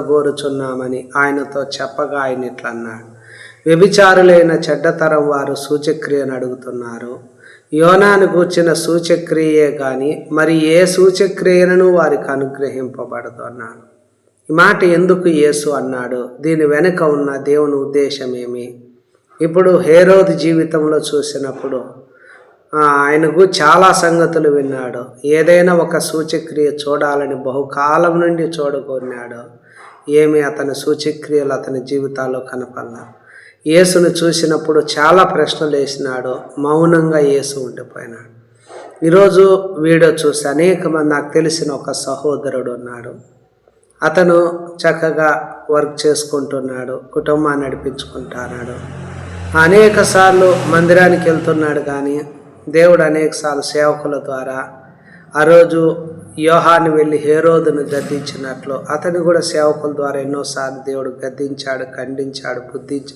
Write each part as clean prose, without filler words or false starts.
కోరుచున్నామని ఆయనతో చెప్పగా ఆయన ఇట్లా అన్నాడు, వ్యభిచారులైన చెడ్డతరం వారు సూచక్రియను అడుగుతున్నారు. యోనాను గూర్చిన సూచక్రియే కానీ మరి ఏ సూచక్రియను వారికి అనుగ్రహింపబడదు అన్నాడు. ఈ మాట ఎందుకు యేసు అన్నాడు? దీని వెనుక ఉన్న దేవుని ఉద్దేశం ఏమి? ఇప్పుడు హేరోదు జీవితంలో చూసినప్పుడు ఆయనకు చాలా సంగతులు విన్నాడు. ఏదైనా ఒక సూచక్రియ చూడాలని బహుకాలం నుండి చూడగొన్నాడు. ఏమి అతని సూచక్రియలు అతని జీవితాల్లో కనపడలా. యేసును చూసినప్పుడు చాలా ప్రశ్నలు వేసినాడు. మౌనంగా యేసు ఉండిపోయినాడు. ఈరోజు వీడియో చూసి అనేక మంది, నాకు తెలిసిన ఒక సహోదరుడు ఉన్నాడు. అతను చక్కగా వర్క్ చేసుకుంటున్నాడు, కుటుంబాన్ని నడిపించుకుంటున్నాడు. అనేక సార్లు మందిరానికి వెళ్తున్నాడు. కానీ దేవుడు అనేక సార్లు సేవకుల ద్వారా, ఆ రోజు యోహాను వెళ్ళి హేరోదును గద్దించినట్లు అతను కూడా సేవకుల ద్వారా ఎన్నోసార్లు దేవుడు గద్దించాడు, ఖండించాడు,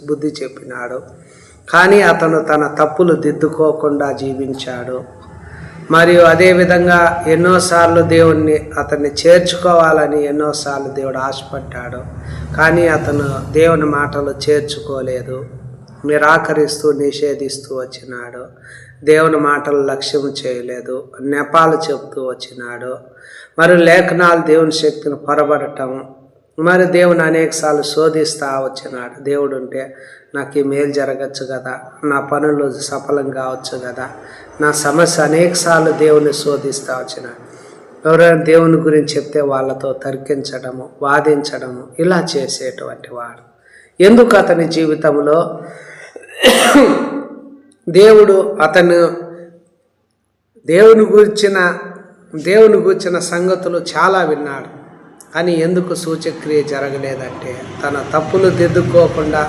బుద్ధి చెప్పినాడు. కానీ అతను తన తప్పులు దిద్దుకోకుండా జీవించాడు. మరియు అదేవిధంగా ఎన్నోసార్లు అతన్ని చేర్చుకోవాలని ఎన్నోసార్లు దేవుడు ఆశపడ్డాడు. కానీ అతను దేవుని మాటలు చేర్చుకోలేదు. నిరాకరిస్తూ నిషేధిస్తూ వచ్చినాడు. దేవుని మాటలు లక్ష్యం చేయలేదు. నెపాలు చెబుతూ వచ్చినాడు. మరి లేఖనాలు దేవుని శక్తిని పొరబడటం, మరి దేవుని అనేకసార్లు శోధిస్తూ వచ్చినాడు. దేవుడు ఉంటే నాకు ఈ మేలు జరగచ్చు కదా, నా పనులు సఫలం కావచ్చు కదా, నా సమస్య అనేకసార్లు దేవుని శోధిస్తూ వచ్చినాడు. ఎవరైనా దేవుని గురించి చెప్తే వాళ్ళతో తర్కించడము, వాదించడము, ఇలా చేసేటువంటి వాడు. ఎందుకు అతని జీవితంలో దేవుడు అతను దేవుని గూర్చిన సంగతులు చాలా విన్నాడు. కానీ ఎందుకు సూచక్రియ జరగలేదంటే తన తప్పులు దిద్దుకోకుండా,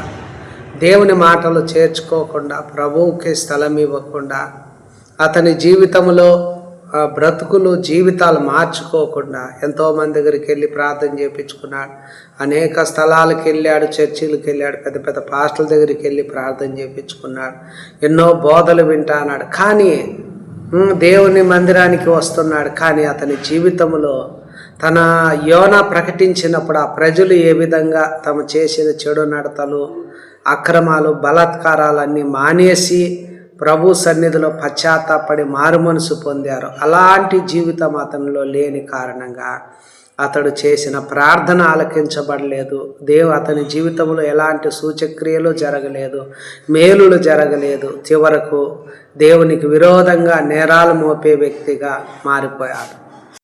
దేవుని మాటలు చేర్చుకోకుండా, ప్రభువుకి స్థలం ఇవ్వకుండా, అతని జీవితంలో జీవితాలు మార్చుకోకుండా ఎంతోమంది దగ్గరికి వెళ్ళి ప్రార్థన చేయించుకున్నాడు. అనేక స్థలాలకు వెళ్ళాడు, చర్చిలకు వెళ్ళాడు, పెద్ద పెద్ద పాస్టర్ల దగ్గరికి వెళ్ళి ప్రార్థన చేయించుకున్నాడు. ఎన్నో బోధలు వింటాన్నాడు. కానీ దేవుని మందిరానికి వస్తున్నాడు. కానీ అతని జీవితంలో తన యోనా ప్రకటించినప్పుడు ఆ ప్రజలు ఏ విధంగా తమ చేసిన చెడు నడతలు, అక్రమాలు, బలాత్కారాలన్నీ మానేసి ప్రభు సన్నిధిలో పశ్చాత్తాపడి మారు మనసు పొందారు. అలాంటి జీవితం అతనిలో లేని కారణంగా అతడు చేసిన ప్రార్థన ఆలకించబడలేదు. అతని జీవితంలో ఎలాంటి సూచక్రియలు జరగలేదు, మేలులు జరగలేదు. చివరకు దేవునికి విరోధంగా నేరాలు మోపే వ్యక్తిగా మారిపోయాడు.